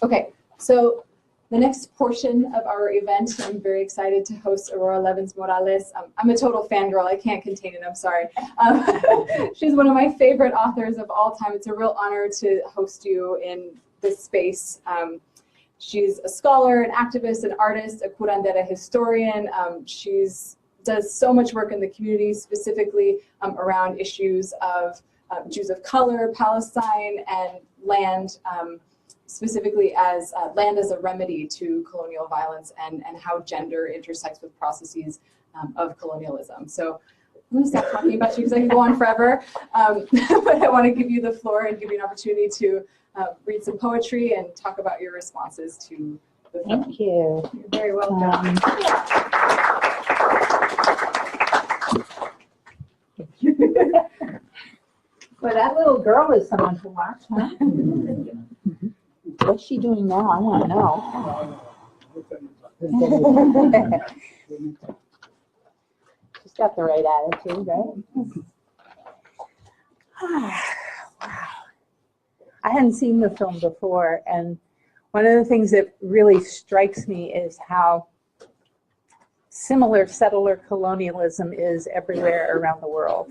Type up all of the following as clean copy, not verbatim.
Okay, so the next portion of our event, I'm very excited to host Aurora Levins Morales. I'm a total fangirl, I can't contain it, I'm sorry. She's one of my favorite authors of all time. It's a real honor to host you in this space. She's a scholar, an activist, an artist, a curandera historian. Does so much work in the community, specifically around issues of Jews of color, Palestine, and land, specifically as land as a remedy to colonial violence and how gender intersects with processes of colonialism. So I'm going to stop talking about you because I can go on forever, but I want to give you the floor and give you an opportunity to read some poetry and talk about your responses to the film. Thank you. You're very welcome. Well, that little girl is someone to watch, huh? What's she doing now? I want to know. She's got the right attitude, right? Wow. I hadn't seen the film before, and one of the things that really strikes me is how similar settler colonialism is everywhere around the world.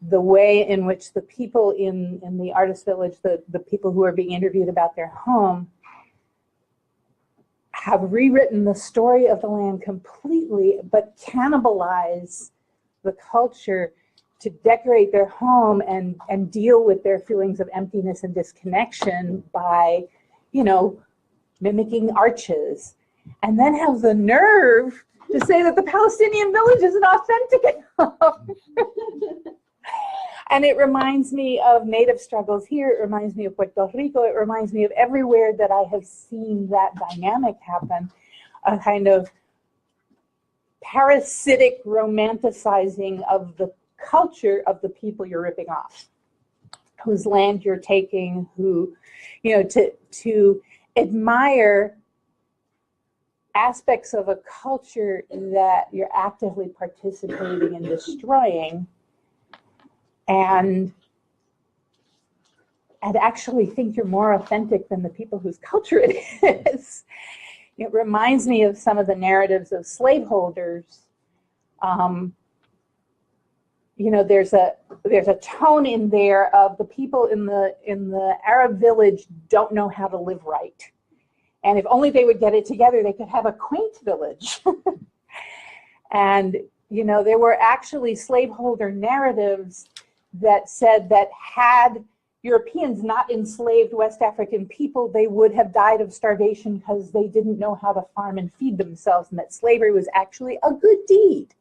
The way in which the people in the artist village, the people who are being interviewed about their home, have rewritten the story of the land completely, but cannibalize the culture to decorate their home and deal with their feelings of emptiness and disconnection by, you know, mimicking arches, and then have the nerve to say that the Palestinian village isn't authentic enough. And it reminds me of native struggles here, it reminds me of Puerto Rico, it reminds me of everywhere that I have seen that dynamic happen, a kind of parasitic romanticizing of the culture of the people you're ripping off, whose land you're taking, who, you know, to admire aspects of a culture that you're actively participating in destroying, and actually think you're more authentic than the people whose culture it is. It reminds me of some of the narratives of slaveholders. You know, there's a tone in there of the people in the Arab village don't know how to live right, and if only they would get it together, they could have a quaint village. And you know, there were actually slaveholder narratives that said that had Europeans not enslaved West African people, they would have died of starvation because they didn't know how to farm and feed themselves, and that slavery was actually a good deed.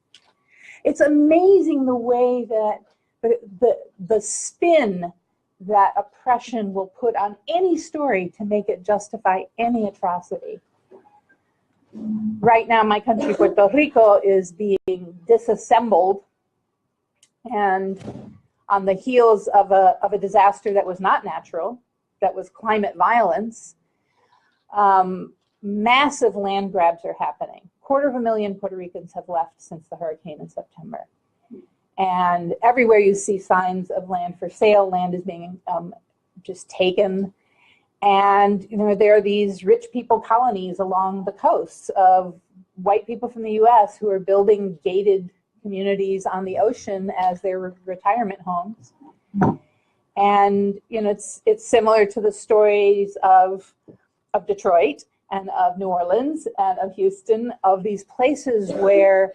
It's amazing the way that the spin that oppression will put on any story to make it justify any atrocity. Right now, my country, Puerto Rico, is being disassembled, and on the heels of a disaster that was not natural, that was climate violence, massive land grabs are happening. 250,000 Puerto Ricans have left since the hurricane in September. And everywhere you see signs of land for sale, land is being just taken. And you know, there are these rich people colonies along the coasts of white people from the US who are building gated communities on the ocean as their retirement homes. And you know, it's similar to the stories of Detroit and of New Orleans and of Houston, of these places where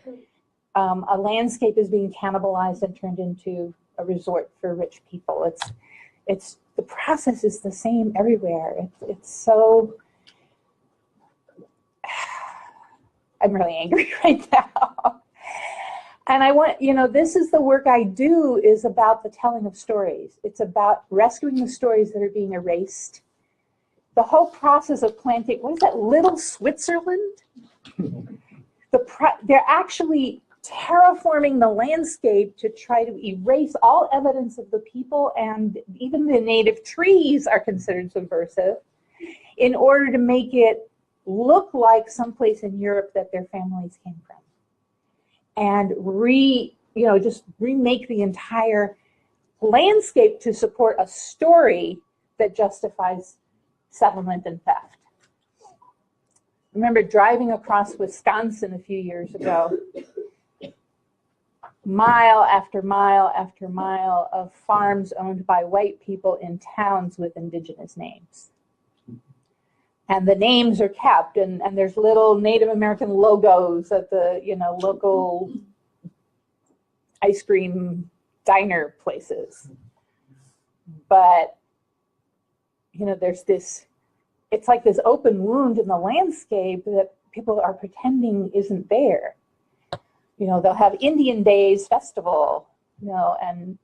a landscape is being cannibalized and turned into a resort for rich people. It's the process is the same everywhere. It's so, I'm really angry right now. And I want, you know, this is the work I do, is about the telling of stories. It's about rescuing the stories that are being erased. The whole process of planting, what is that, Little Switzerland? They're actually terraforming the landscape to try to erase all evidence of the people, and even the native trees are considered subversive, in order to make it look like someplace in Europe that their families came from. And just remake the entire landscape to support a story that justifies settlement and theft. I remember driving across Wisconsin a few years ago, mile after mile after mile of farms owned by white people in towns with indigenous names. And the names are kept, and there's little Native American logos at the, you know, local ice cream diner places. But, you know, there's this, it's like this open wound in the landscape that people are pretending isn't there. You know, they'll have Indian Days festival, you know, and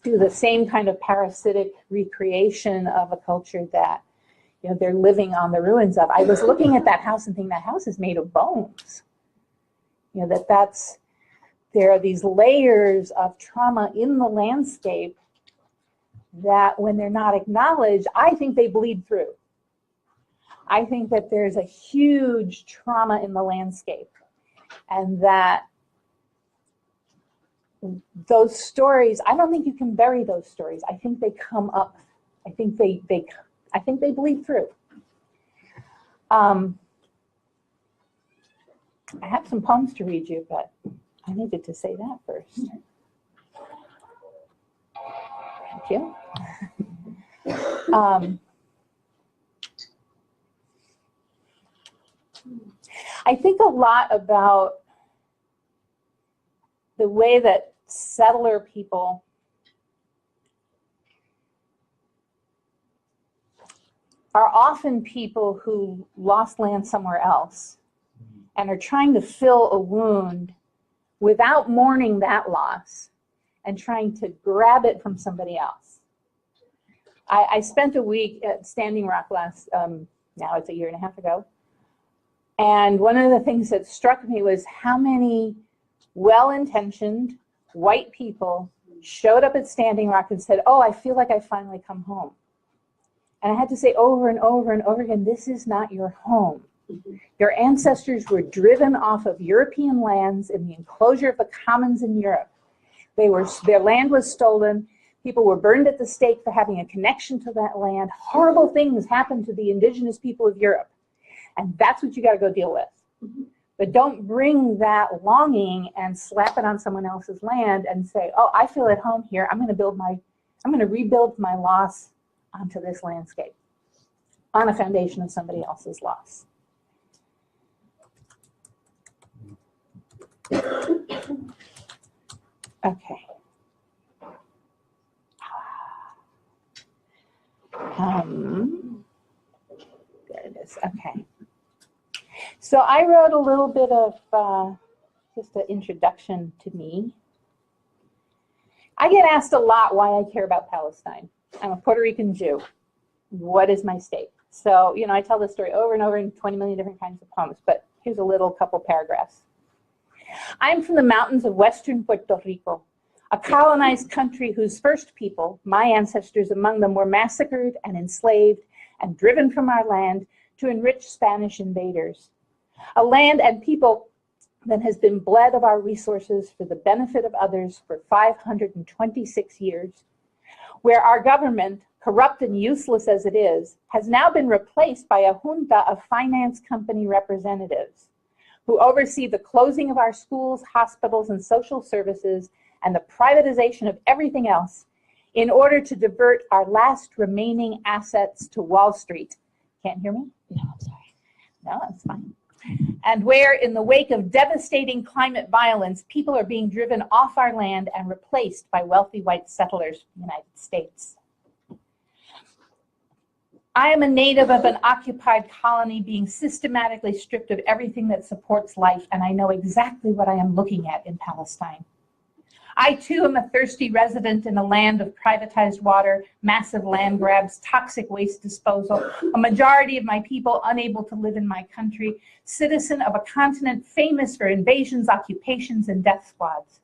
do the same kind of parasitic recreation of a culture that, you know, they're living on the ruins of. I was looking at that house and thinking that house is made of bones. You know, there are these layers of trauma in the landscape that when they're not acknowledged, I think they bleed through. I think that there's a huge trauma in the landscape, and that those stories, I don't think you can bury those stories. I think they come up. I think they bleed through. I have some poems to read you, but I needed to say that first. Thank you. I think a lot about the way that settler people are often people who lost land somewhere else and are trying to fill a wound without mourning that loss and trying to grab it from somebody else. I spent a week at Standing Rock now it's a year and a half ago. And one of the things that struck me was how many well-intentioned white people showed up at Standing Rock and said, oh, I feel like I finally come home. And I had to say over and over and over again, this is not your home. Your ancestors were driven off of European lands in the enclosure of the commons in Europe. Their land was stolen. People were burned at the stake for having a connection to that land. Horrible things happened to the indigenous people of Europe. And that's what you got to go deal with. But don't bring that longing and slap it on someone else's land and say, oh, I feel at home here. I'm going to rebuild my loss onto this landscape on a foundation of somebody else's loss. Okay. There it is. Okay. So I wrote a little bit of just an introduction to me. I get asked a lot why I care about Palestine. I'm a Puerto Rican Jew. What is my stake? So, you know, I tell this story over and over in 20 million different kinds of poems, but here's a little couple paragraphs. I'm from the mountains of western Puerto Rico, a colonized country whose first people, my ancestors among them, were massacred and enslaved and driven from our land to enrich Spanish invaders. A land and people that has been bled of our resources for the benefit of others for 526 years, where our government, corrupt and useless as it is, has now been replaced by a junta of finance company representatives who oversee the closing of our schools, hospitals, and social services and the privatization of everything else in order to divert our last remaining assets to Wall Street. Can't hear me? No, I'm sorry. No, that's fine. And where, in the wake of devastating climate violence, people are being driven off our land and replaced by wealthy white settlers from the United States. I am a native of an occupied colony being systematically stripped of everything that supports life, and I know exactly what I am looking at in Palestine. I, too, am a thirsty resident in a land of privatized water, massive land grabs, toxic waste disposal, a majority of my people unable to live in my country, citizen of a continent famous for invasions, occupations, and death squads.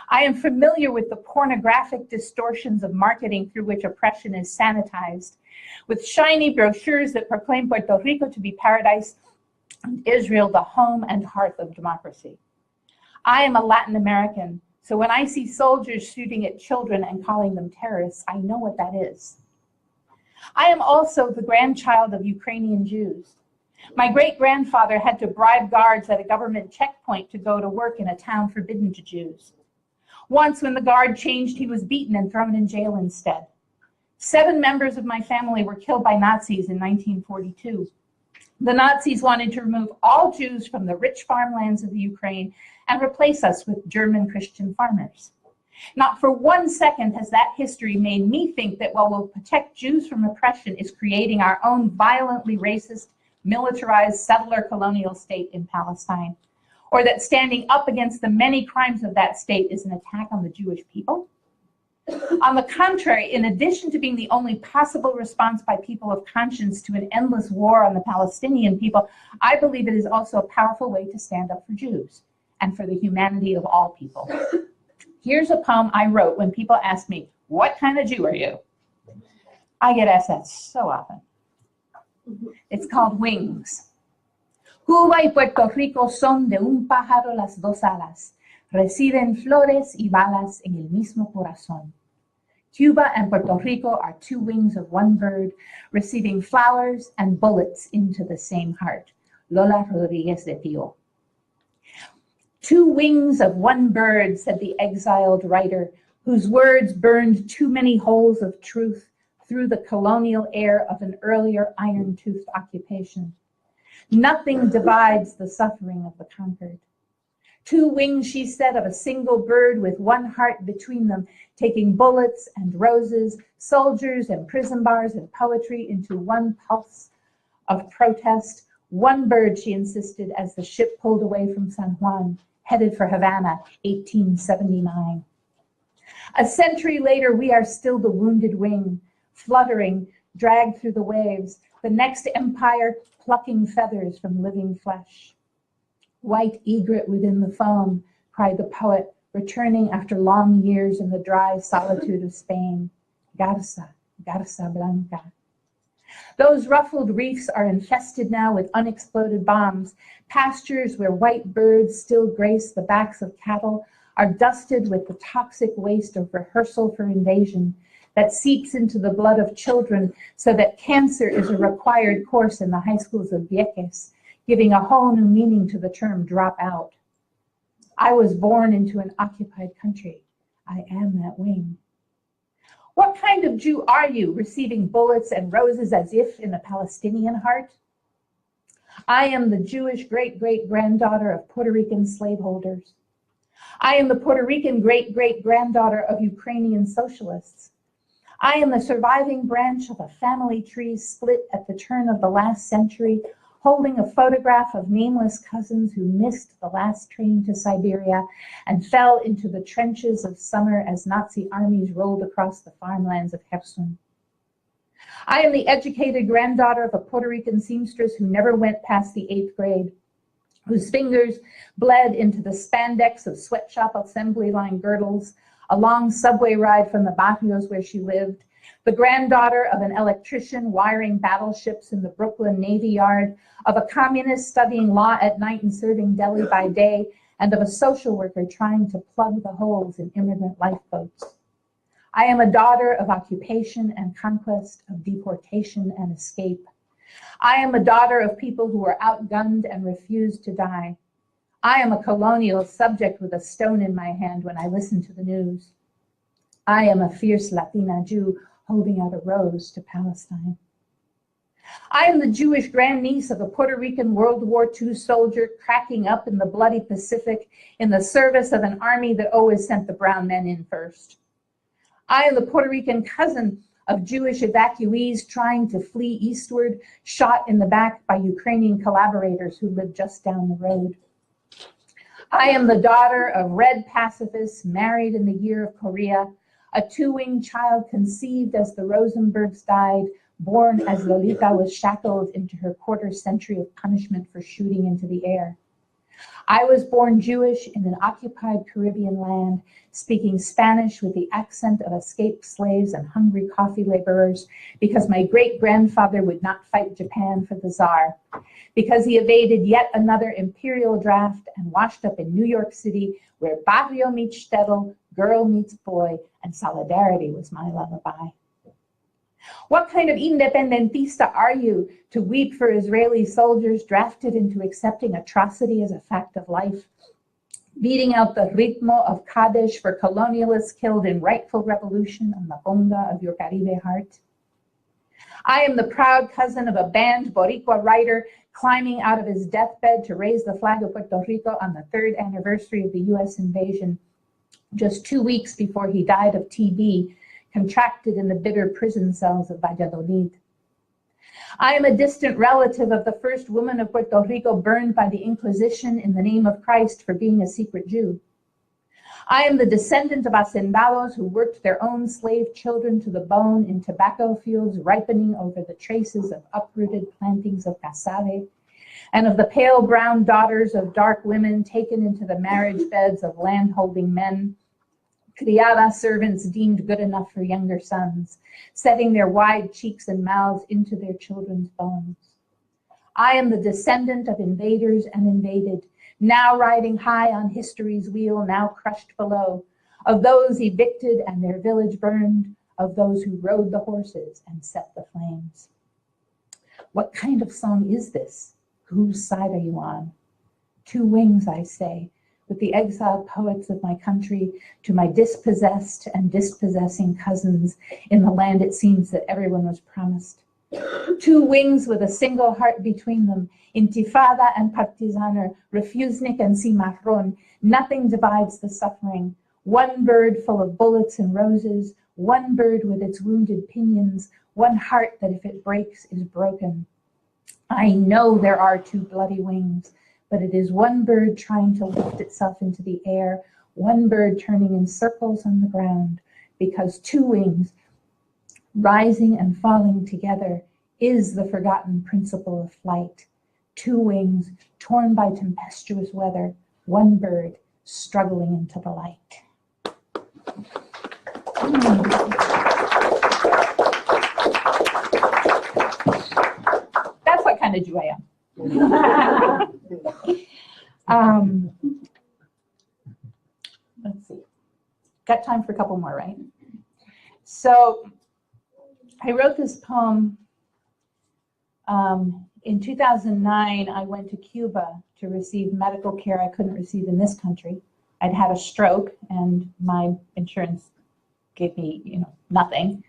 I am familiar with the pornographic distortions of marketing through which oppression is sanitized, with shiny brochures that proclaim Puerto Rico to be paradise and Israel the home and hearth of democracy. I am a Latin American, So when I see soldiers shooting at children and calling them terrorists, I know what that is. I am also the grandchild of Ukrainian Jews. My great-grandfather had to bribe guards at a government checkpoint to go to work in a town forbidden to Jews. Once, when the guard changed, he was beaten and thrown in jail instead. 7 members of my family were killed by Nazis in 1942. The Nazis wanted to remove all Jews from the rich farmlands of the Ukraine and replace us with German Christian farmers. Not for 1 second has that history made me think that while we'll protect Jews from oppression is creating our own violently racist, militarized settler colonial state in Palestine, or that standing up against the many crimes of that state is an attack on the Jewish people. On the contrary, in addition to being the only possible response by people of conscience to an endless war on the Palestinian people, I believe it is also a powerful way to stand up for Jews and for the humanity of all people. Here's a poem I wrote when people ask me, what kind of Jew are you? I get asked that so often. It's called Wings. Cuba y Puerto Rico son de un pájaro las dos alas. Reciben flores y balas en el mismo corazón. Cuba and Puerto Rico are 2 wings of one bird, receiving flowers and bullets into the same heart. Lola Rodriguez de Tio. 2 wings of one bird, said the exiled writer, whose words burned too many holes of truth through the colonial air of an earlier iron-toothed occupation. Nothing divides the suffering of the conquered. 2 wings, she said, of a single bird with one heart between them, taking bullets and roses, soldiers and prison bars and poetry into one pulse of protest. 1 bird, she insisted, as the ship pulled away from San Juan, headed for Havana, 1879. A century later, we are still the wounded wing, fluttering, dragged through the waves, the next empire plucking feathers from living flesh. White egret within the foam, cried the poet, returning after long years in the dry solitude of Spain. Garza, Garza Blanca. Those ruffled reefs are infested now with unexploded bombs. Pastures where white birds still grace the backs of cattle are dusted with the toxic waste of rehearsal for invasion that seeps into the blood of children so that cancer is a required course in the high schools of Vieques, giving a whole new meaning to the term drop out. I was born into an occupied country. I am that wing. What kind of Jew are you, receiving bullets and roses as if in a Palestinian heart? I am the Jewish great-great-granddaughter of Puerto Rican slaveholders. I am the Puerto Rican great-great-granddaughter of Ukrainian socialists. I am the surviving branch of a family tree split at the turn of the last century, holding a photograph of nameless cousins who missed the last train to Siberia and fell into the trenches of summer as Nazi armies rolled across the farmlands of Kherson. I am the educated granddaughter of a Puerto Rican seamstress who never went past the 8th grade, whose fingers bled into the spandex of sweatshop assembly line girdles, a long subway ride from the barrios where she lived, the granddaughter of an electrician wiring battleships in the Brooklyn Navy Yard, of a communist studying law at night and serving deli by day, and of a social worker trying to plug the holes in immigrant lifeboats. I am a daughter of occupation and conquest, of deportation and escape. I am a daughter of people who were outgunned and refused to die. I am a colonial subject with a stone in my hand when I listen to the news. I am a fierce Latina Jew holding out a rose to Palestine. I am the Jewish grandniece of a Puerto Rican World War II soldier cracking up in the bloody Pacific in the service of an army that always sent the brown men in first. I am the Puerto Rican cousin of Jewish evacuees trying to flee eastward, shot in the back by Ukrainian collaborators who lived just down the road. I am the daughter of red pacifists married in the year of Korea, a 2-winged child conceived as the Rosenbergs died, born as Lolita was shackled into her quarter century of punishment for shooting into the air. I was born Jewish in an occupied Caribbean land, speaking Spanish with the accent of escaped slaves and hungry coffee laborers, because my great-grandfather would not fight Japan for the Tsar, because he evaded yet another imperial draft and washed up in New York City, where barrio meets shtetl, girl meets boy, and solidarity was my lullaby. What kind of independentista are you to weep for Israeli soldiers drafted into accepting atrocity as a fact of life, beating out the ritmo of Kadesh for colonialists killed in rightful revolution on the bonga of your Caribe heart? I am the proud cousin of a banned Boricua writer climbing out of his deathbed to raise the flag of Puerto Rico on the 3rd anniversary of the US invasion, just 2 weeks before he died of TB, contracted in the bitter prison cells of Valladolid. I am a distant relative of the first woman of Puerto Rico burned by the Inquisition in the name of Christ for being a secret Jew. I am the descendant of hacendados who worked their own slave children to the bone in tobacco fields ripening over the traces of uprooted plantings of cassave, and of the pale brown daughters of dark women taken into the marriage beds of landholding men, criada servants deemed good enough for younger sons, setting their wide cheeks and mouths into their children's bones. I am the descendant of invaders and invaded, now riding high on history's wheel, now crushed below, of those evicted and their village burned, of those who rode the horses and set the flames. What kind of song is this? Whose side are you on? Two wings, I say, with the exiled poets of my country, to my dispossessed and dispossessing cousins in the land it seems that everyone was promised. Two wings with a single heart between them, intifada and partisaner, refusnik and cimarron, nothing divides the suffering. One bird full of bullets and roses, one bird with its wounded pinions, one heart that if it breaks is broken. I know there are two bloody wings, but it is one bird trying to lift itself into the air, one bird turning in circles on the ground, because two wings, rising and falling together, is the forgotten principle of flight. Two wings, torn by tempestuous weather, one bird struggling into the light. That's what kind of Jew I am. Let's see. Got time for a couple more, right? So I wrote this poem in 2009. I went to Cuba to receive medical care I couldn't receive in this country. I'd had a stroke and my insurance gave me, nothing.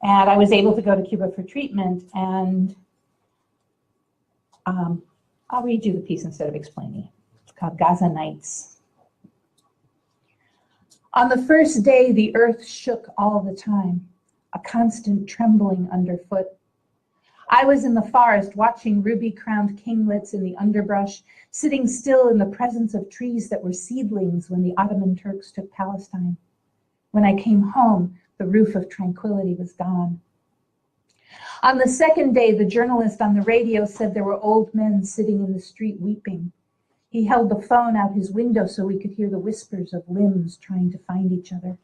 And I was able to go to Cuba for treatment, and I'll read you the piece instead of explaining. It's called Gaza Nights. On the first day, the earth shook all the time, a constant trembling underfoot. I was in the forest watching ruby-crowned kinglets in the underbrush, sitting still in the presence of trees that were seedlings when the Ottoman Turks took Palestine. When I came home, the roof of tranquility was gone. On the second day, the journalist on the radio said there were old men sitting in the street weeping. He held the phone out his window so we could hear the whispers of limbs trying to find each other.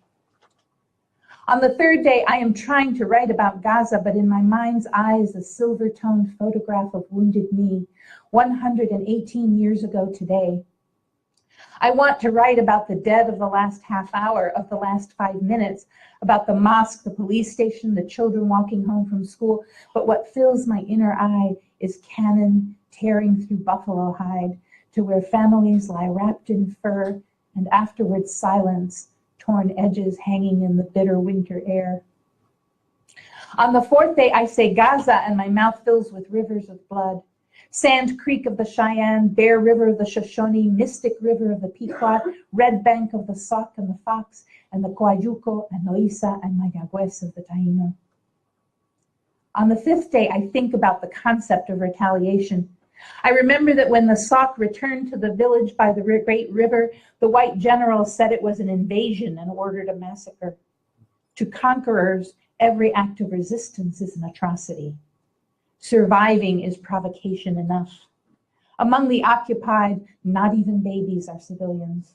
On the third day, I am trying to write about Gaza, but in my mind's eye is a silver-toned photograph of Wounded Knee, 118 years ago today. I want to write about the dead of the last half hour, of the last 5 minutes, about the mosque, the police station, the children walking home from school, but what fills my inner eye is cannon tearing through buffalo hide to where families lie wrapped in fur, and afterwards silence, torn edges hanging in the bitter winter air. On the fourth day, I say Gaza, and my mouth fills with rivers of blood. Sand Creek of the Cheyenne, Bear River of the Shoshone, Mystic River of the Pequot, Red Bank of the Sauk and the Fox, and the Coayuco and Loíza and Mayagüez of the Taino. On the fifth day, I think about the concept of retaliation. I remember that when the Sauk returned to the village by the Great River, the white general said it was an invasion and ordered a massacre. To conquerors, every act of resistance is an atrocity. Surviving is provocation enough. Among the occupied, not even babies are civilians.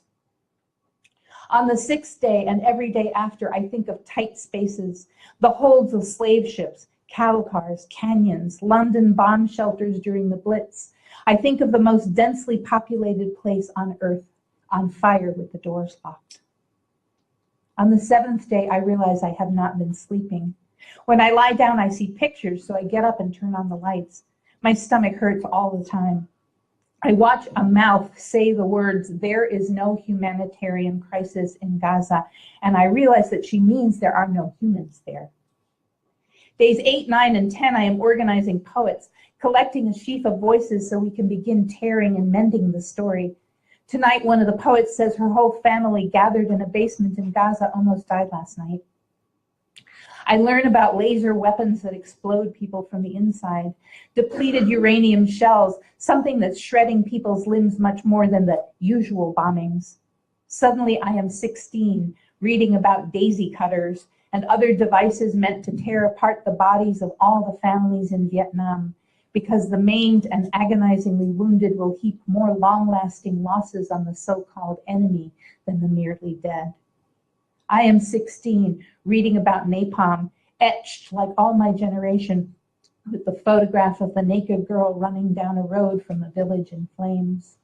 On the 6th day and every day after, I think of tight spaces, the holds of slave ships, cattle cars, canyons, London bomb shelters during the Blitz. I think of the most densely populated place on earth, on fire with the doors locked. On the 7th day, I realize I have not been sleeping. When I lie down, I see pictures, so I get up and turn on the lights. My stomach hurts all the time. I watch a mouth say the words, "There is no humanitarian crisis in Gaza," and I realize that she means there are no humans there. Days 8, 9, and 10, I am organizing poets, collecting a sheaf of voices so we can begin tearing and mending the story. Tonight, one of the poets says her whole family gathered in a basement in Gaza almost died last night. I learn about laser weapons that explode people from the inside, depleted uranium shells, something that's shredding people's limbs much more than the usual bombings. Suddenly, I am 16, reading about daisy cutters and other devices meant to tear apart the bodies of all the families in Vietnam, because the maimed and agonizingly wounded will heap more long-lasting losses on the so-called enemy than the merely dead. I am 16, reading about napalm, etched like all my generation, with the photograph of the naked girl running down a road from a village in flames.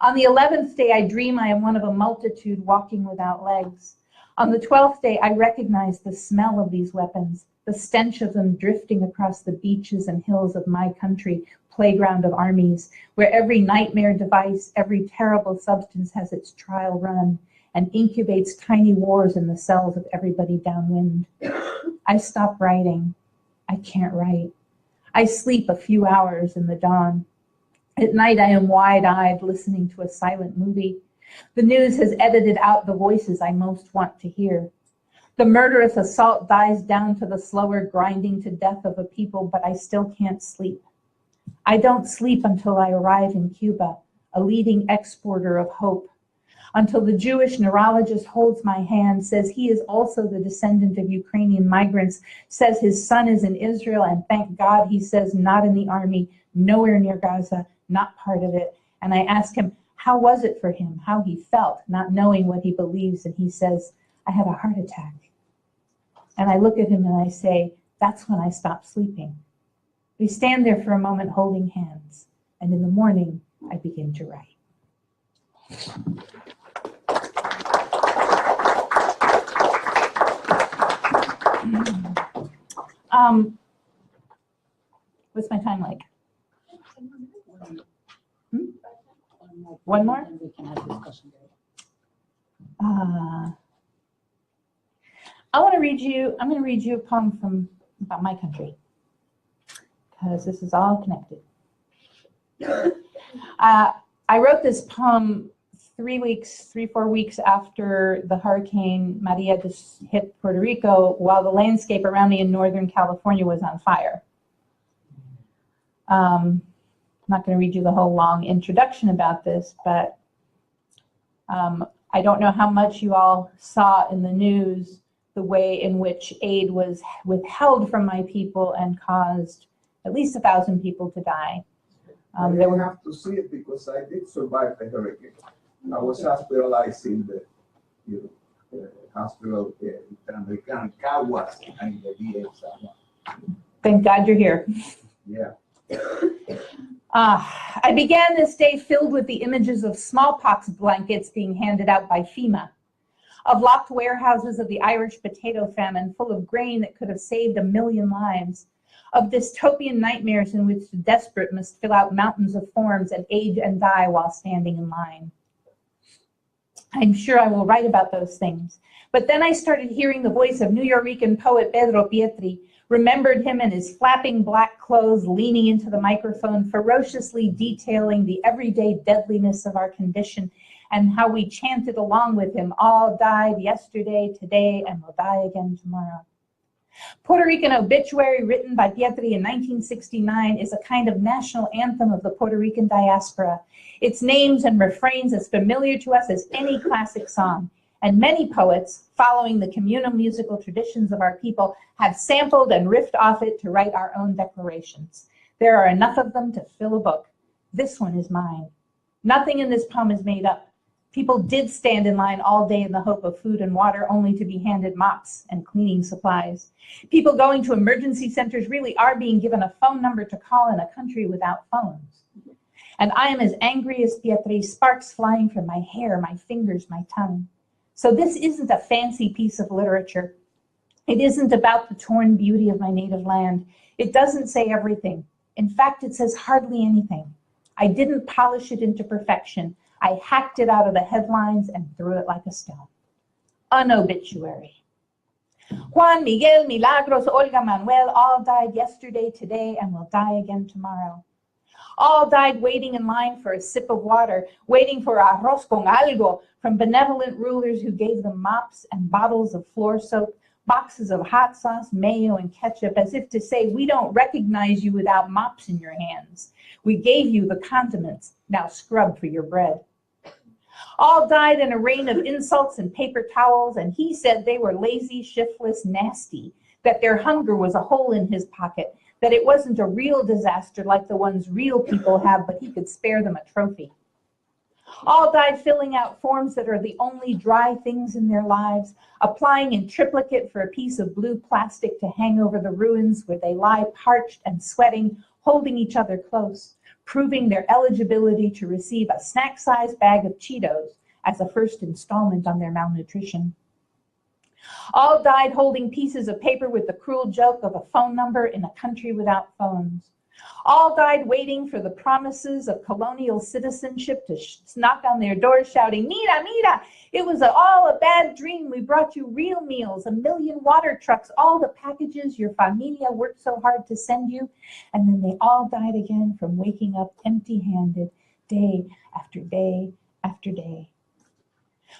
On the 11th day, I dream I am one of a multitude walking without legs. On the 12th day, I recognize the smell of these weapons, the stench of them drifting across the beaches and hills of my country, playground of armies, where every nightmare device, every terrible substance has its trial run and incubates tiny wars in the cells of everybody downwind. I stop writing. I can't write. I sleep a few hours in the dawn. At night, I am wide-eyed listening to a silent movie. The news has edited out the voices I most want to hear. The murderous assault dies down to the slower grinding to death of a people, but I still can't sleep. I don't sleep until I arrive in Cuba, a leading exporter of hope. Until the Jewish neurologist holds my hand, says he is also the descendant of Ukrainian migrants, says his son is in Israel, and thank God, he says, not in the army, nowhere near Gaza, not part of it. And I ask him, how was it for him, how he felt, not knowing what he believes, and he says, I had a heart attack. And I look at him and I say, that's when I stopped sleeping. We stand there for a moment holding hands, and in the morning, I begin to write. What's my time like? One more? I want to read you, I'm going to read you a poem about my country, because this is all connected. I wrote this poem 4 weeks after the Hurricane Maria just hit Puerto Rico, while the landscape around me in Northern California was on fire. I'm not going to read you the whole long introduction about this, but I don't know how much you all saw in the news the way in which aid was withheld from my people and caused at least 1,000 people to die. I didn't have to see it because I did survive the hurricane. I was hospitalized in the hospital Interamericana Caguas and the VA. Thank God you're here. Yeah. I began this day filled with the images of smallpox blankets being handed out by FEMA, of locked warehouses of the Irish potato famine full of grain that could have saved 1 million lives, of dystopian nightmares in which the desperate must fill out mountains of forms and age and die while standing in line. I'm sure I will write about those things. But then I started hearing the voice of New Yorican poet Pedro Pietri, remembered him in his flapping black clothes, leaning into the microphone, ferociously detailing the everyday deadliness of our condition and how we chanted along with him, all died yesterday, today, and will die again tomorrow. Puerto Rican obituary written by Pietri in 1969 is a kind of national anthem of the Puerto Rican diaspora. Its names and refrains as familiar to us as any classic song. And many poets, following the communal musical traditions of our people, have sampled and riffed off it to write our own declarations. There are enough of them to fill a book. This one is mine. Nothing in this poem is made up. People did stand in line all day in the hope of food and water, only to be handed mops and cleaning supplies. People going to emergency centers really are being given a phone number to call in a country without phones. And I am as angry as Beatriz, sparks flying from my hair, my fingers, my tongue. So this isn't a fancy piece of literature. It isn't about the torn beauty of my native land. It doesn't say everything. In fact, it says hardly anything. I didn't polish it into perfection. I hacked it out of the headlines and threw it like a stone. An obituary. Juan, Miguel, Milagros, Olga, Manuel all died yesterday, today, and will die again tomorrow. All died waiting in line for a sip of water, waiting for arroz con algo from benevolent rulers who gave them mops and bottles of floor soap, boxes of hot sauce, mayo, and ketchup, as if to say, we don't recognize you without mops in your hands. We gave you the condiments, now scrub for your bread. All died in a rain of insults and paper towels, and he said they were lazy, shiftless, nasty, that their hunger was a hole in his pocket, that it wasn't a real disaster like the ones real people have, but he could spare them a trophy. All died filling out forms that are the only dry things in their lives, applying in triplicate for a piece of blue plastic to hang over the ruins where they lie parched and sweating, holding each other close, proving their eligibility to receive a snack-sized bag of Cheetos as a first installment on their malnutrition. All died holding pieces of paper with the cruel joke of a phone number in a country without phones. All died waiting for the promises of colonial citizenship to knock on their doors shouting, mira, mira, it was all a bad dream. We brought you real meals, 1 million water trucks, all the packages your familia worked so hard to send you. And then they all died again from waking up empty-handed day after day after day.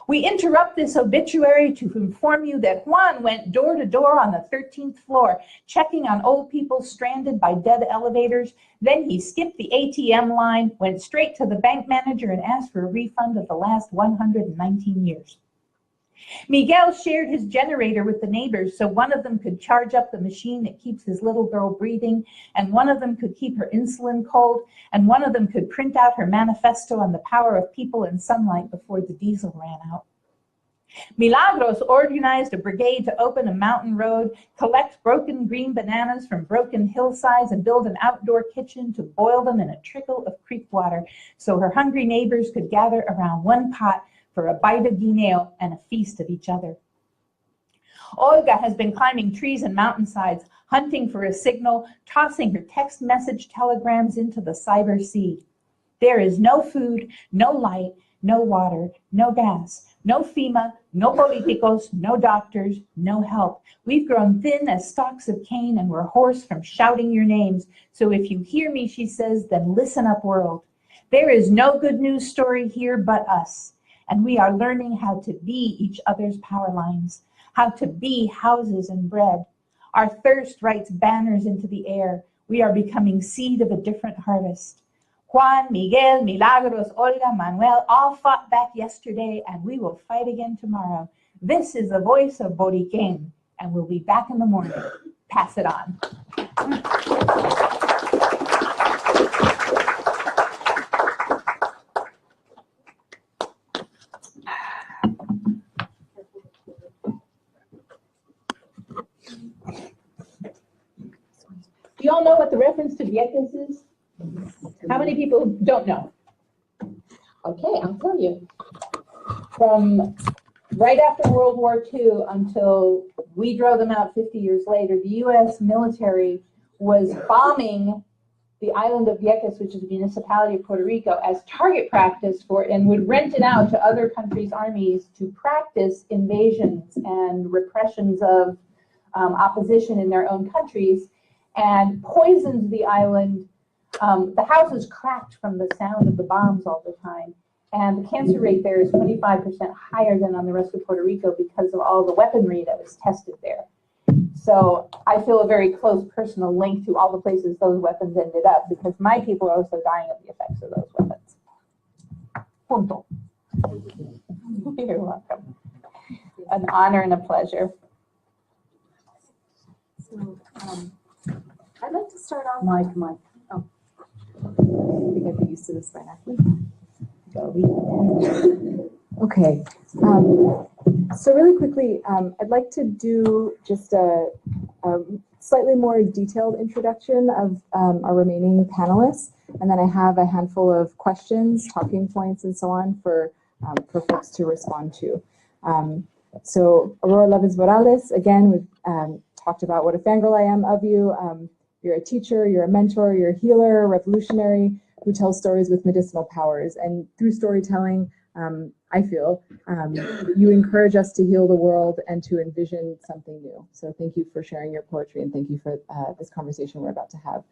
We interrupt this obituary to inform you that Juan went door to door on the 13th floor, checking on old people stranded by dead elevators. Then he skipped the ATM line, went straight to the bank manager and asked for a refund of the last 119 years. Miguel shared his generator with the neighbors so one of them could charge up the machine that keeps his little girl breathing, and one of them could keep her insulin cold, and one of them could print out her manifesto on the power of people and sunlight before the diesel ran out. Milagros organized a brigade to open a mountain road, collect broken green bananas from broken hillsides, and build an outdoor kitchen to boil them in a trickle of creek water so her hungry neighbors could gather around one pot for a bite of guineo and a feast of each other. Olga has been climbing trees and mountainsides, hunting for a signal, tossing her text message telegrams into the cyber sea. There is no food, no light, no water, no gas, no FEMA, no politicos, no doctors, no help. We've grown thin as stalks of cane and we're hoarse from shouting your names. So if you hear me, she says, then listen up, world. There is no good news story here but us. And we are learning how to be each other's power lines, how to be houses and bread. Our thirst writes banners into the air. We are becoming seed of a different harvest. Juan, Miguel, Milagros, Olga, Manuel all fought back yesterday, and we will fight again tomorrow. This is the voice of Boriquen, and we'll be back in the morning. Pass it on. Do you all know what the reference to Vieques is? How many people don't know? Okay, I'll tell you. From right after World War II until we drove them out 50 years later, the U.S. military was bombing the island of Vieques, which is a municipality of Puerto Rico, as target practice for it, and would rent it out to other countries' armies to practice invasions and repressions of opposition in their own countries, and poisoned the island. The houses cracked from the sound of the bombs all the time, and the cancer rate there is 25% higher than on the rest of Puerto Rico because of all the weaponry that was tested there. So I feel a very close personal link to all the places those weapons ended up, because my people are also dying of the effects of those weapons. Punto. You're welcome. An honor and a pleasure. So I'd like to start off. Mike. Oh. I'd be used to this by now. Okay. So really quickly, I'd like to do just a slightly more detailed introduction of our remaining panelists, and then I have a handful of questions, talking points, and so on for folks to respond to. So Aurora Levins Morales, again, we've talked about what a fangirl I am of you. You're a teacher, you're a mentor, you're a healer, a revolutionary who tells stories with medicinal powers. And through storytelling, I feel, you encourage us to heal the world and to envision something new. So thank you for sharing your poetry, and thank you for this conversation we're about to have.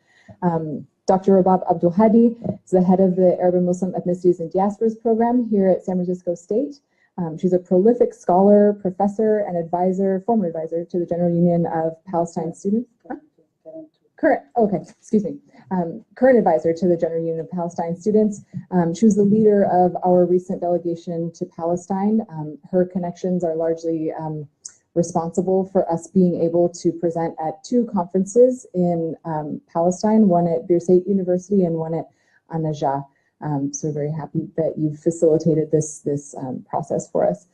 Dr. Rabab Abdulhadi is the head of the Arab and Muslim Ethnicities and Diasporas program here at San Francisco State. She's a prolific scholar, professor, and advisor, former advisor to the General Union of Palestine Students. Current advisor to the General Union of Palestine Students. She was the leader of our recent delegation to Palestine. Her connections are largely responsible for us being able to present at two conferences in Palestine, one at Birzeit University and one at An-Najah. So we're very happy that you've facilitated this process for us.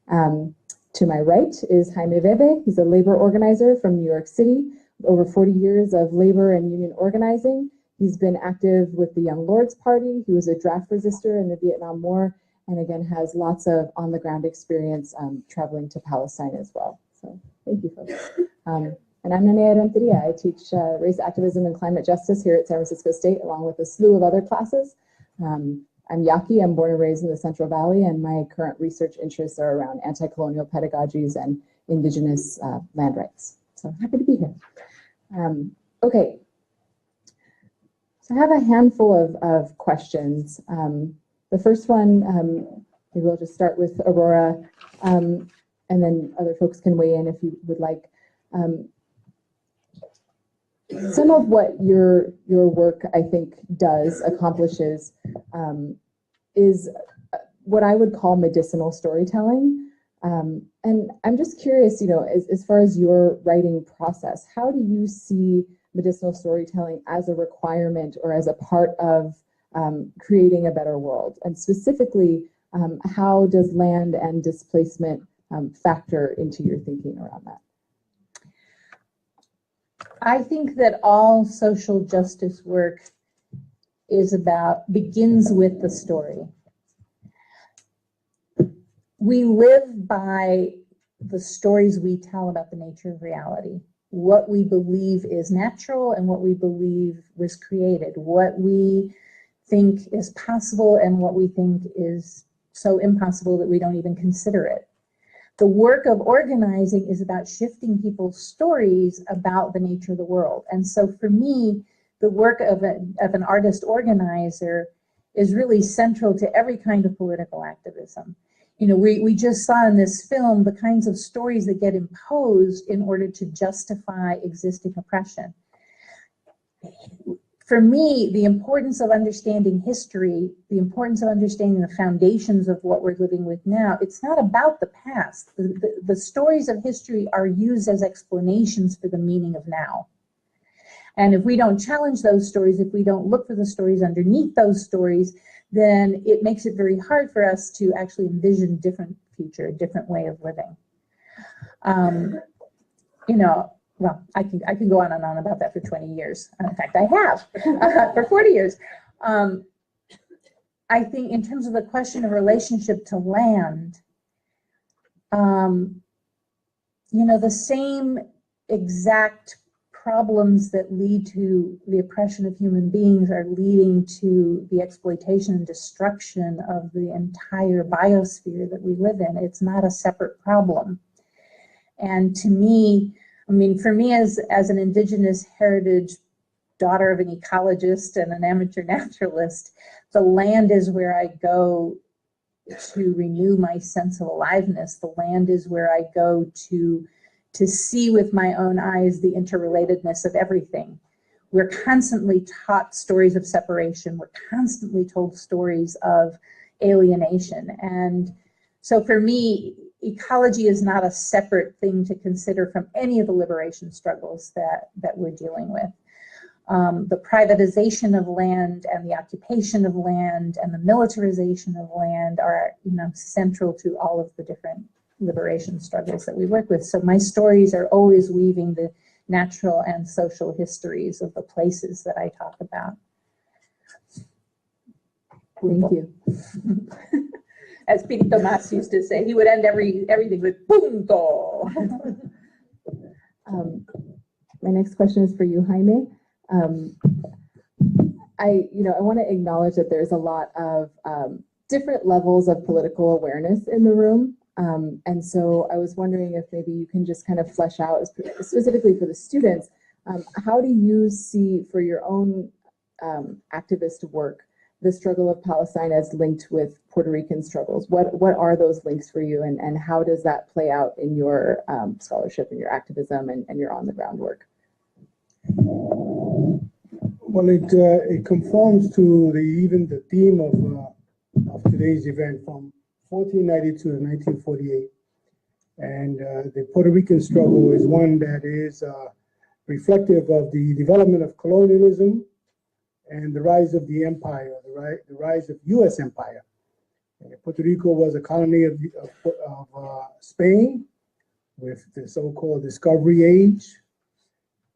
To my right is Jaime Veve. He's a labor organizer from New York City, over 40 years of labor and union organizing. He's been active with the Young Lords Party. He was a draft resistor in the Vietnam War, and again has lots of on-the-ground experience traveling to Palestine as well. So thank you, folks. And I'm Nanea Renteria. I teach race activism and climate justice here at San Francisco State, along with a slew of other classes. I'm Yaqui. I'm born and raised in the Central Valley, and my current research interests are around anti-colonial pedagogies and indigenous land rights. So I'm happy to be here. Okay, so I have a handful of questions. The first one, maybe we'll just start with Aurora, and then other folks can weigh in if you would like. Some of what your work, I think, accomplishes is what I would call medicinal storytelling. And I'm just curious, as far as your writing process, how do you see medicinal storytelling as a requirement or as a part of creating a better world? And specifically, how does land and displacement factor into your thinking around that? I think that all social justice work begins with the story. We live by the stories we tell about the nature of reality, what we believe is natural and what we believe was created, what we think is possible and what we think is so impossible that we don't even consider it. The work of organizing is about shifting people's stories about the nature of the world. And so for me, the work of an artist organizer is really central to every kind of political activism. We just saw in this film the kinds of stories that get imposed in order to justify existing oppression. For me, the importance of understanding history, the importance of understanding the foundations of what we're living with now, it's not about the past. The stories of history are used as explanations for the meaning of now. And if we don't challenge those stories, if we don't look for the stories underneath those stories, then it makes it very hard for us to actually envision a different future, a different way of living. Well, I can go on and on about that for 20 years. In fact, I have for 40 years. I think in terms of the question of relationship to land, the same exact problems that lead to the oppression of human beings are leading to the exploitation and destruction of the entire biosphere that we live in. It's not a separate problem. And to me, for me as an indigenous heritage daughter of an ecologist and an amateur naturalist, the land is where I go to renew my sense of aliveness. The land is where I go to see with my own eyes the interrelatedness of everything. We're constantly taught stories of separation. We're constantly told stories of alienation. And so for me, ecology is not a separate thing to consider from any of the liberation struggles that we're dealing with. the privatization of land and the occupation of land and the militarization of land are, central to all of the different liberation struggles that we work with. So my stories are always weaving the natural and social histories of the places that I talk about. Thank you. As Pete Tomás used to say, he would end everything with punto. My next question is for you, Jaime. I want to acknowledge that there's a lot of different levels of political awareness in the room. And so I was wondering if maybe you can just kind of flesh out, specifically for the students, how do you see for your own activist work the struggle of Palestine as linked with Puerto Rican struggles? What are those links for you, and how does that play out in your scholarship and your activism and your on-the-ground work? Well, it conforms to even the theme of today's event from 1492 to 1948. And the Puerto Rican struggle is one that is reflective of the development of colonialism and the rise of the empire, the rise of U.S. empire. Puerto Rico was a colony of Spain with the so-called Discovery Age.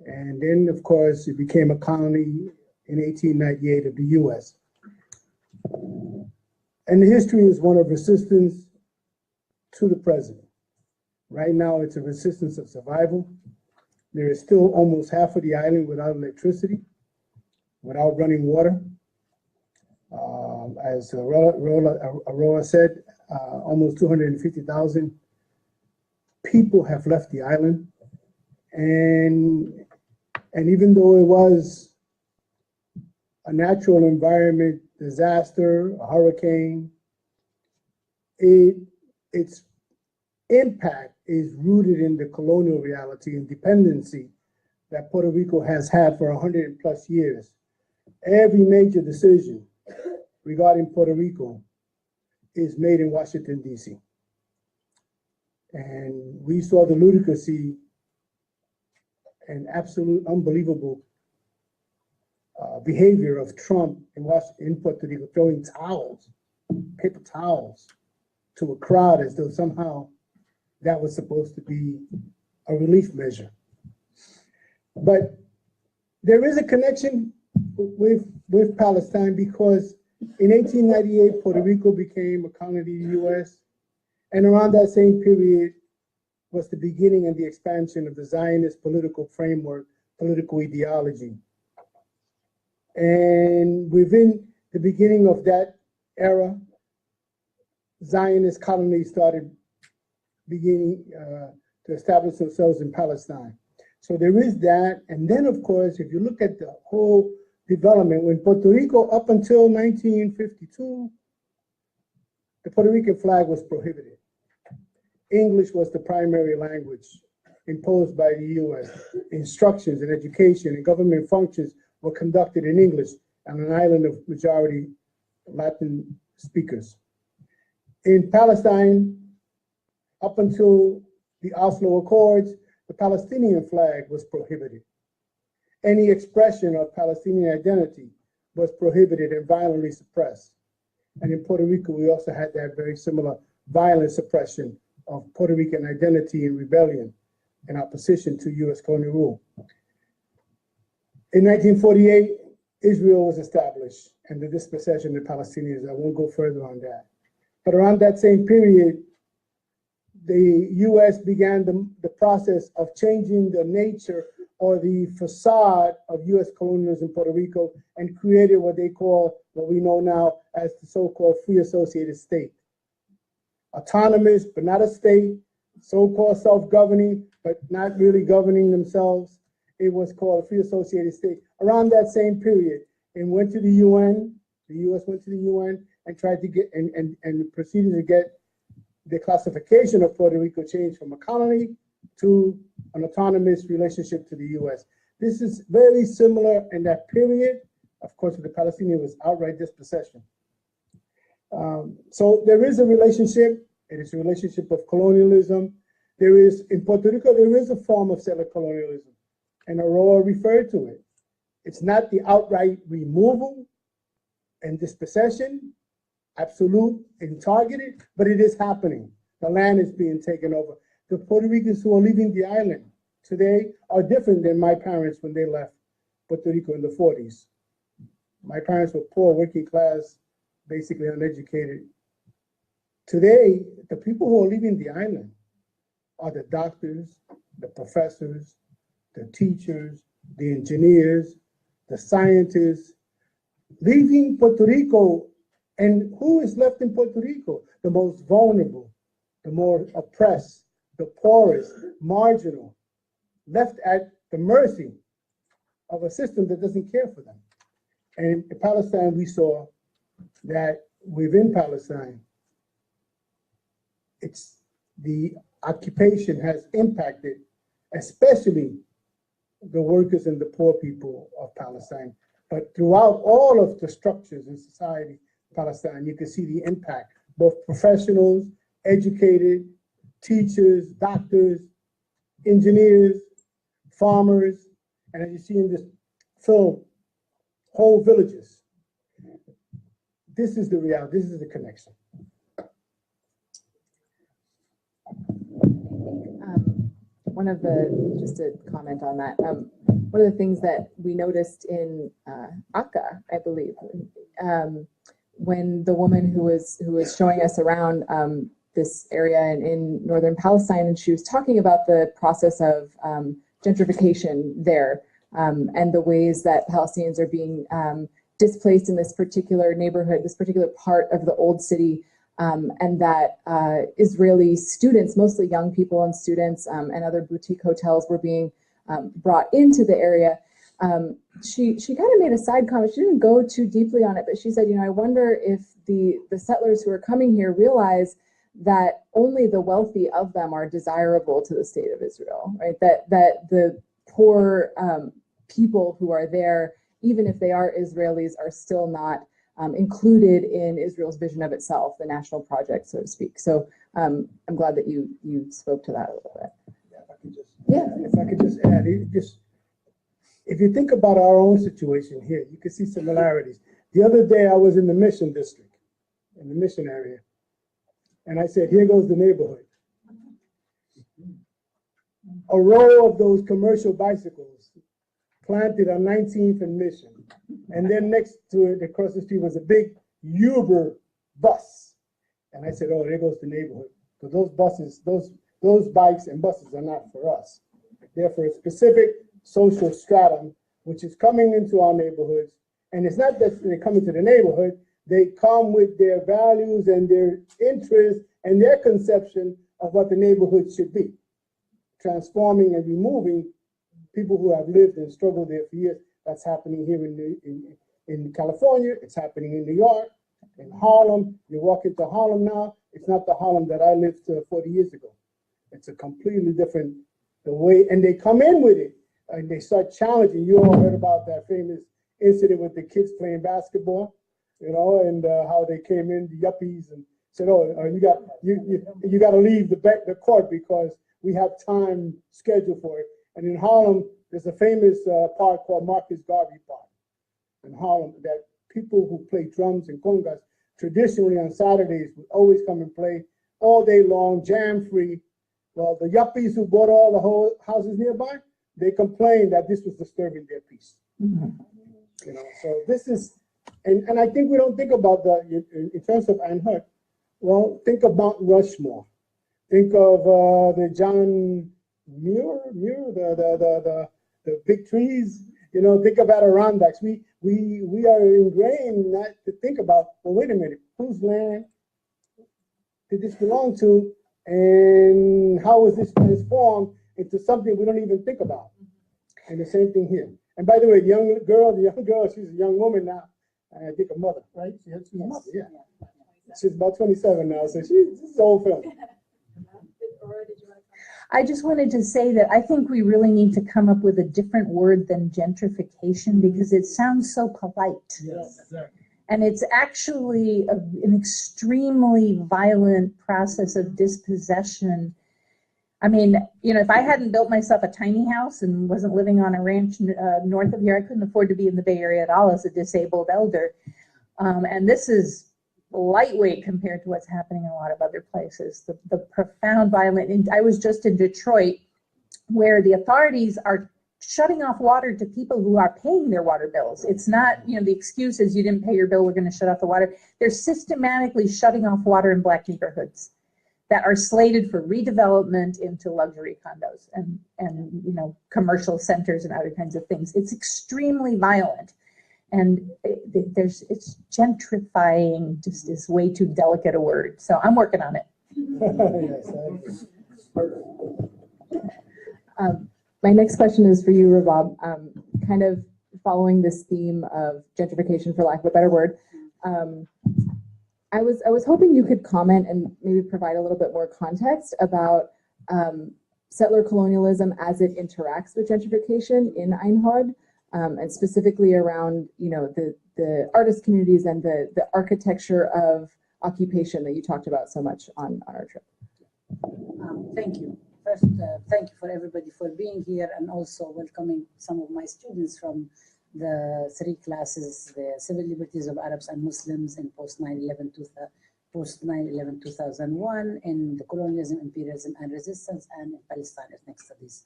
And then, of course, it became a colony in 1898 of the U.S. And the history is one of resistance to the present. Right now, it's a resistance of survival. There is still almost half of the island without electricity, without running water. As Aurora said, almost 250,000 people have left the island. And even though it was a natural environment disaster, a hurricane, its impact is rooted in the colonial reality and dependency that Puerto Rico has had for 100+ years. Every major decision regarding Puerto Rico is made in Washington, D.C. And we saw the ludicrousy and absolute unbelievable behavior of Trump in Puerto Rico, throwing towels, paper towels, to a crowd as though somehow that was supposed to be a relief measure. But there is a connection with Palestine, because in 1898, Puerto Rico became a colony of the U.S. And around that same period was the beginning and the expansion of the Zionist political framework, political ideology. And within the beginning of that era, Zionist colonies started beginning to establish themselves in Palestine. So there is that. And then, of course, if you look at the whole development, when Puerto Rico, up until 1952, the Puerto Rican flag was prohibited. English was the primary language imposed by the U.S. Instructions and education and government functions were conducted in English on an island of majority Latin speakers. In Palestine, up until the Oslo Accords, the Palestinian flag was prohibited. Any expression of Palestinian identity was prohibited and violently suppressed. And in Puerto Rico, we also had that very similar violent suppression of Puerto Rican identity and rebellion in opposition to U.S. colonial rule. In 1948, Israel was established and the dispossession of the Palestinians. I won't go further on that. But around that same period, the U.S. began the process of changing the nature or the facade of U.S. colonialism in Puerto Rico and created what we know now as the so-called free associated state. Autonomous, but not a state, so-called self-governing, but not really governing themselves. It was called a free associated state. Around that same period, it went to the UN, the U.S. went to the UN and tried to get, and proceeded to get the classification of Puerto Rico changed from a colony to an autonomous relationship to the U.S. This is very similar in that period. Of course, with the Palestinian was outright dispossession. So there is a relationship. It is a relationship of colonialism. There is, in Puerto Rico, there is a form of settler colonialism, and Aurora referred to it. It's not the outright removal and dispossession, absolute and targeted, but it is happening. The land is being taken over. The Puerto Ricans who are leaving the island today are different than my parents when they left Puerto Rico in the 40s. My parents were poor, working class, basically uneducated. Today, the people who are leaving the island are the doctors, the professors, the teachers, the engineers, the scientists, leaving Puerto Rico. And who is left in Puerto Rico? The most vulnerable, the more oppressed, the poorest, marginal, left at the mercy of a system that doesn't care for them. And in Palestine, we saw that within Palestine, it's the occupation has impacted, especially the workers and the poor people of Palestine. But throughout all of the structures in society, Palestine, you can see the impact, both professionals, educated, teachers, doctors, engineers, farmers, and as you see in this film, whole villages. This is the reality, this is the connection. One of the, just to comment on that, one of the things that we noticed in Akka, I believe, when the woman who was showing us around this area in northern Palestine, and she was talking about the process of gentrification there, and the ways that Palestinians are being displaced in this particular neighborhood, this particular part of the old city, and that Israeli students, mostly young people and students, and other boutique hotels were being brought into the area. She kind of made a side comment. She didn't go too deeply on it, but she said, you know, I wonder if the settlers who are coming here realize that only the wealthy of them are desirable to the state of Israel, right? That the poor people who are there, even if they are Israelis, are still not included in Israel's vision of itself, the national project, so to speak. So I'm glad that you spoke to that a little bit. If I could just add, if you think about our own situation here, you can see similarities. The other day I was in the Mission District, in the Mission area, and I said, here goes the neighborhood. A row of those commercial bicycles planted on 19th and Mission. And then next to it, across the street, was a big Uber bus. And I said, oh, there goes the neighborhood. Because those buses, those bikes and buses are not for us. They're for a specific social stratum, which is coming into our neighborhoods. And it's not that they come into the neighborhood, they come with their values and their interests and their conception of what the neighborhood should be. Transforming and removing people who have lived and struggled there for years. That's happening here in California. It's happening in New York, in Harlem. You walk into Harlem now, it's not the Harlem that I lived 40 years ago. It's a completely different the way, and they come in with it, and they start challenging. You all heard about that famous incident with the kids playing basketball, you know, and how they came in, the yuppies, and said, "Oh, you got to leave the court because we have time scheduled for it." And in Harlem, there's a famous park called Marcus Garvey Park in Harlem that people who play drums and congas traditionally on Saturdays would always come and play all day long, jam-free. Well, the yuppies who bought all the whole houses nearby, they complained that this was disturbing their peace. Mm-hmm. You know, so this is, and I think we don't think about that in terms of Ein Hod. Well, think of Mount Rushmore. Think of the John Muir, the big trees. You know, think of Adirondacks. We are ingrained not to think about, well, wait a minute, whose land did this belong to? And how was this transformed into something we don't even think about? And the same thing here. And by the way, the young girl, she's a young woman now. I think a mother, right? She's a mother, yeah. She's about 27 now, so this is old film. I just wanted to say that I think we really need to come up with a different word than gentrification because it sounds so polite. Yes, exactly. And it's actually an extremely violent process of dispossession. I mean, if I hadn't built myself a tiny house and wasn't living on a ranch north of here, I couldn't afford to be in the Bay Area at all as a disabled elder. And this is lightweight compared to what's happening in a lot of other places. The profound violence. And I was just in Detroit, where the authorities are shutting off water to people who are paying their water bills. It's not, the excuse is you didn't pay your bill, we're going to shut off the water. They're systematically shutting off water in Black neighborhoods that are slated for redevelopment into luxury condos and commercial centers and other kinds of things. It's extremely violent. And it's gentrifying, just is way too delicate a word. So I'm working on it. My next question is for you, Rabab. Kind of following this theme of gentrification, for lack of a better word. I was hoping you could comment and maybe provide a little bit more context about settler colonialism as it interacts with gentrification in Ein Hod. And specifically around, the artist communities and the architecture of occupation that you talked about so much on our trip. Thank you. First, thank you for everybody for being here and also welcoming some of my students from the 3 classes, the Civil Liberties of Arabs and Muslims in post 9/11 2001, in the Colonialism, Imperialism and Resistance, and in Palestine Ethnic Studies.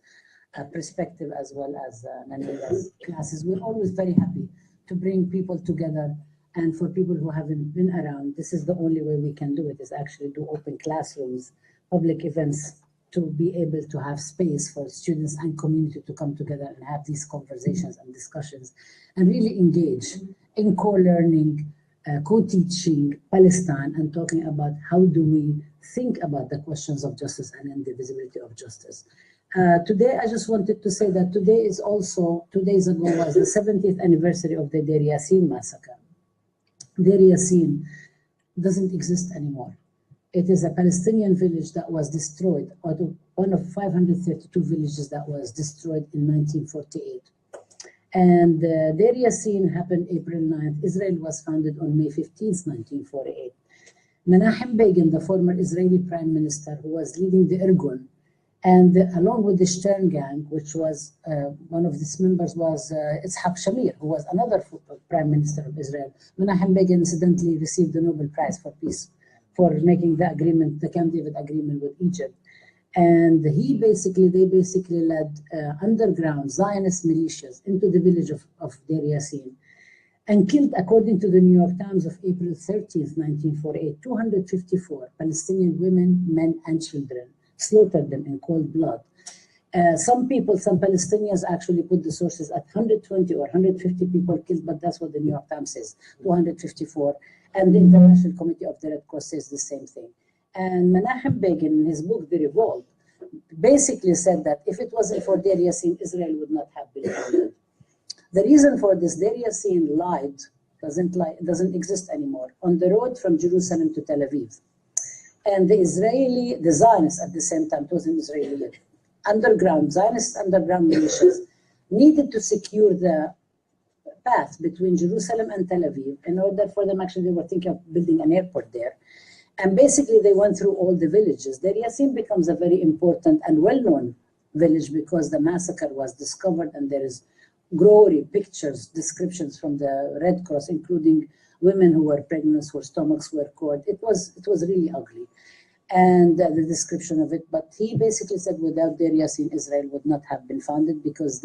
Perspective, as well as Nanea's classes. We're always very happy to bring people together, and for people who haven't been around, this is the only way we can do it, is actually do open classrooms, public events, to be able to have space for students and community to come together and have these conversations and discussions and really engage in co-learning, co-teaching Palestine, and talking about how do we think about the questions of justice and indivisibility of justice. Today, I just wanted to say that today is also, 2 days ago was the 70th anniversary of the Deir Yassin massacre. Deir Yassin doesn't exist anymore. It is a Palestinian village that was destroyed, out of one of 532 villages that was destroyed in 1948. And Deir Yassin happened April 9th. Israel was founded on May 15th, 1948. Menachem Begin, the former Israeli prime minister, who was leading the Irgun, and along with the Stern Gang, which was one of its members was Itzhak Shamir, who was another prime minister of Israel. Menachem Begin incidentally received the Nobel Prize for Peace for making the agreement, the Camp David agreement with Egypt. And they basically led underground Zionist militias into the village of Deir Yassin and killed, according to the New York Times of April 13th, 1948, 254 Palestinian women, men, and children, slaughtered them in cold blood. Some Palestinians actually put the sources at 120 or 150 people killed, but that's what the New York Times says, 254. And the International Committee of the Red Cross says the same thing. And Menachem Begin, in his book, The Revolt, basically said that if it wasn't for Deir Yassin, Israel would not have been founded. The reason for this, Deir Yassin doesn't exist anymore, on the road from Jerusalem to Tel Aviv. And the Zionists at the same time, it was an Israeli Zionist underground militias, needed to secure the path between Jerusalem and Tel Aviv in order for them, actually they were thinking of building an airport there. And basically they went through all the villages. Deir Yassin becomes a very important and well-known village because the massacre was discovered, and there is gory pictures, descriptions from the Red Cross, including women who were pregnant, whose stomachs were cut. It was really ugly. And the description of it, but he basically said without Deir Yassin, Israel would not have been founded, because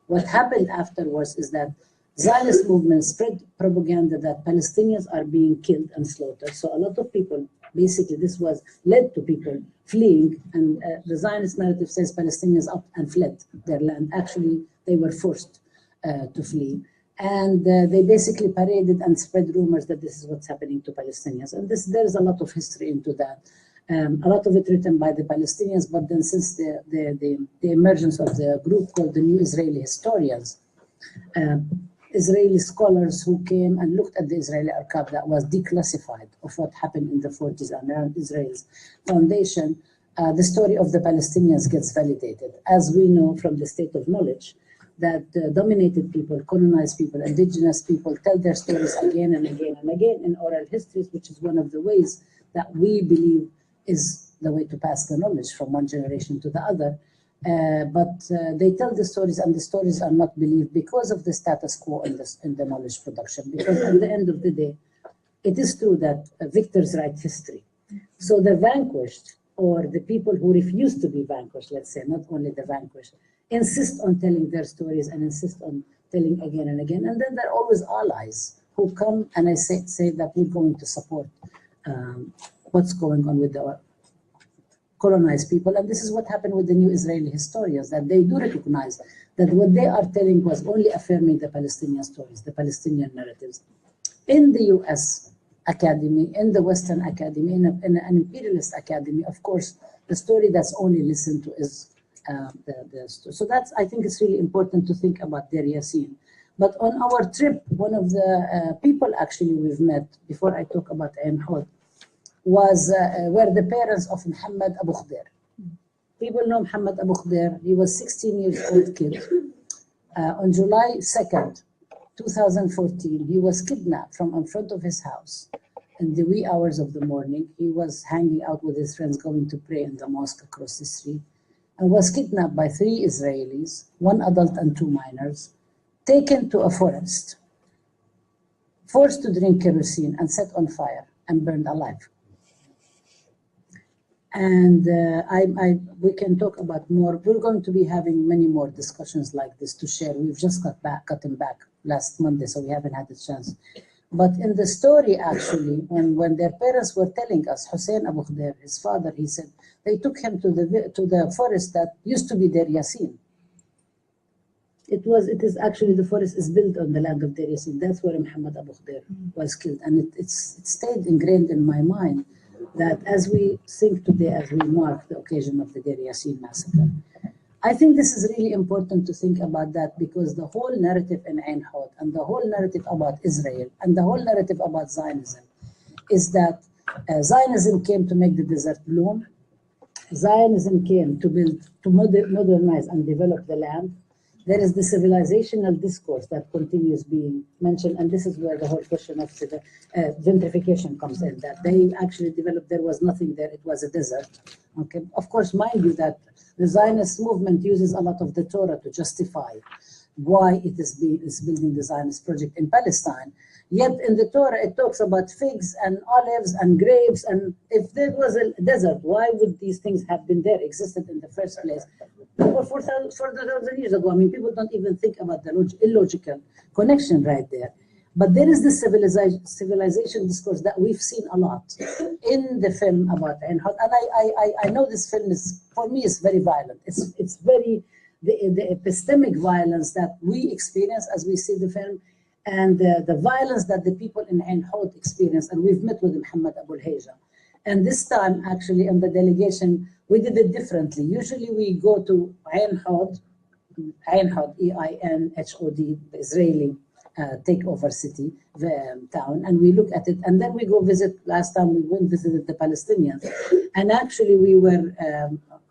what happened afterwards is that Zionist movement spread propaganda that Palestinians are being killed and slaughtered. So a lot of people, basically this was led to people fleeing, and the Zionist narrative says Palestinians up and fled their land. Actually, they were forced to flee. And they basically paraded and spread rumors that this is what's happening to Palestinians. And there's a lot of history into that. A lot of it written by the Palestinians, but then since the emergence of the group called the New Israeli Historians, Israeli scholars who came and looked at the Israeli archive that was declassified of what happened in the 40s and around Israel's foundation, the story of the Palestinians gets validated. As we know from the state of knowledge, that dominated people, colonized people, indigenous people tell their stories again and again and again in oral histories, which is one of the ways that we believe is the way to pass the knowledge from one generation to the other. But they tell the stories, and the stories are not believed because of the status quo in the knowledge production. Because at the end of the day, it is true that victors write history. So the vanquished, or the people who refuse to be vanquished, let's say, not only the vanquished, insist on telling their stories and insist on telling again and again. And then there are always allies who come and I say that we're going to support what's going on with the colonized people. And this is what happened with the new Israeli historians, that they do recognize that what they are telling was only affirming the Palestinian stories, the Palestinian narratives. In the US academy, in the Western academy, in an imperialist academy, of course, the story that's only listened to is so that's, I think it's really important to think about Deir Yassin. But on our trip, one of the people actually we've met, before I talk about Ein Hod, were the parents of Muhammad Abu Khder. People know Muhammad Abu Khder. He was 16 years old kid. On July 2nd, 2014, he was kidnapped from in front of his house in the wee hours of the morning. He was hanging out with his friends going to pray in the mosque across the street, and was kidnapped by 3 Israelis, 1 adult and 2 minors, taken to a forest, forced to drink kerosene and set on fire and burned alive. And we can talk about more. We're going to be having many more discussions like this to share. We've just gotten back last Monday, so we haven't had a chance. But in the story, actually, when their parents were telling us, Hussein Abu Khder, his father, he said, they took him to the forest that used to be Deir Yassin. It is actually, the forest is built on the land of Deir Yassin. That's where Muhammad Abu Khder was killed. And it stayed ingrained in my mind that as we think today, as we mark the occasion of the Deir Yassin massacre, I think this is really important to think about that, because the whole narrative in Ein Hod and the whole narrative about Israel and the whole narrative about Zionism is that Zionism came to make the desert bloom. Zionism came to modernize and develop the land. There is the civilizational discourse that continues being mentioned, and this is where the whole question of the gentrification comes in, that they actually developed, there was nothing there, it was a desert. Okay, of course, mind you that the Zionist movement uses a lot of the Torah to justify why it is building the Zionist project in Palestine. Yet in the Torah, it talks about figs and olives and grapes, and if there was a desert, why would these things have been there, existed in the first place? For 4,000 years ago. I mean, people don't even think about the illogical connection right there. But there is this civilization discourse that we've seen a lot in the film about Ein Hod. And I know this film is, for me, is very violent. It's very, the epistemic violence that we experience as we see the film, and the violence that the people in Ein Hod experience. And we've met with Muhammad Abu Khder. And this time, actually, in the delegation, we did it differently. Usually we go to Ein Hod, E-I-N-H-O-D, the Israeli takeover city, the town, and we look at it, and then we go visit. Last time we went visited the Palestinians, and actually we were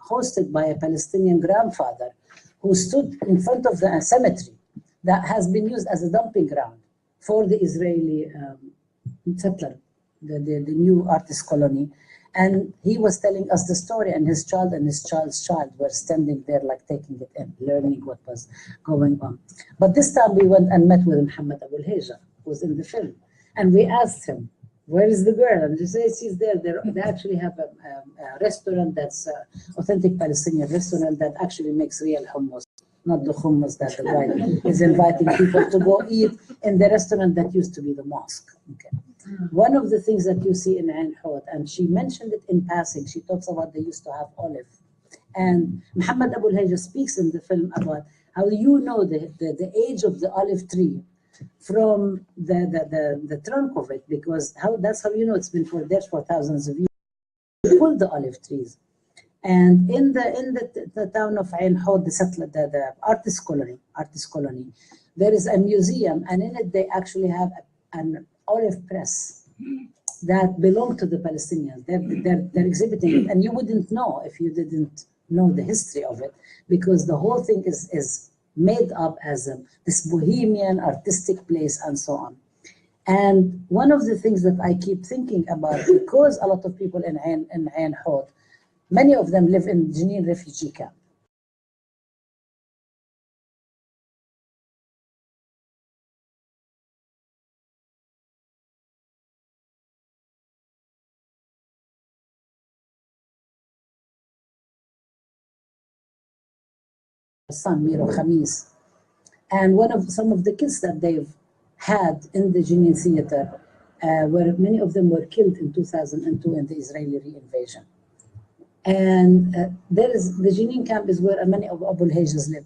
hosted by a Palestinian grandfather who stood in front of the cemetery that has been used as a dumping ground for the Israeli settler, the new artist colony. And he was telling us the story, and his child and his child's child were standing there like taking it in, learning what was going on. But this time we went and met with Muhammad Abu Khder, who was in the film. And we asked him, where is the girl? And he says she's there. They actually have a restaurant that's authentic Palestinian restaurant that actually makes real hummus, not the hummus that the guy is inviting people to go eat in the restaurant that used to be the mosque. Okay. One of the things that you see in Ein Hod, and she mentioned it in passing, she talks about they used to have olive. And Muhammad Abu Khder speaks in the film about how you know the age of the olive tree from the trunk of it, because that's how you know it's been there for thousands of years. You pull the olive trees. And in the town of Ein Hod, the artist colony, there is a museum, and in it they actually have an olive press that belong to the Palestinians. They're exhibiting it, and you wouldn't know if you didn't know the history of it, because the whole thing is made up as this bohemian artistic place and so on. And one of the things that I keep thinking about, because a lot of people in Ein Hod Many of them live in Jenin refugee camp. Son Miro Khamis, and some of the kids that they've had in the Jenin theater, where many of them were killed in 2002 in the Israeli reinvasion. And the Jenin camp is where many of Abu al-Hajjas live,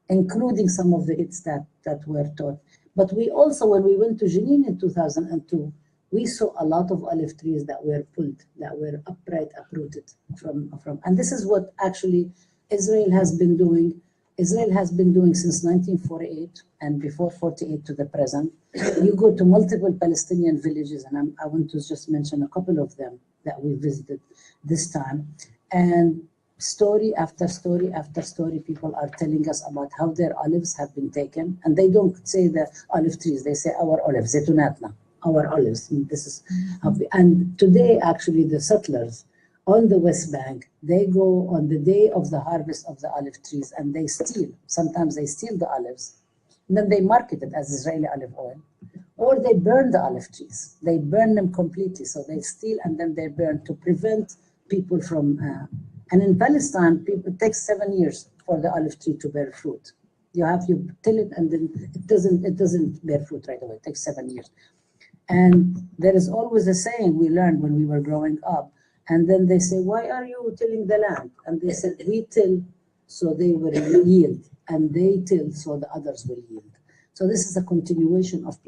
including some of the kids that were taught. But we also, when we went to Jenin in 2002, we saw a lot of olive trees that were pulled, that were uprooted from. And this is what actually Israel has been doing. Israel has been doing since 1948 and before 48 to the present. You go to multiple Palestinian villages, and I want to just mention a couple of them that we visited this time. And story after story after story, people are telling us about how their olives have been taken. And they don't say the olive trees, they say our olives, zaytunatna, our olives. And this is and today, actually, the settlers on the West Bank, they go on the day of the harvest of the olive trees and they steal. Sometimes they steal the olives, and then they market it as Israeli olive oil, or they burn the olive trees. They burn them completely. So they steal and then they burn to prevent people from. And in Palestine, it takes 7 years for the olive tree to bear fruit. You till it, and then it doesn't bear fruit right away. It takes 7 years. And there is always a saying we learned when we were growing up. And then they say, why are you tilling the land? And they said, we till so they will yield, and they till so the others will yield. So this is a continuation of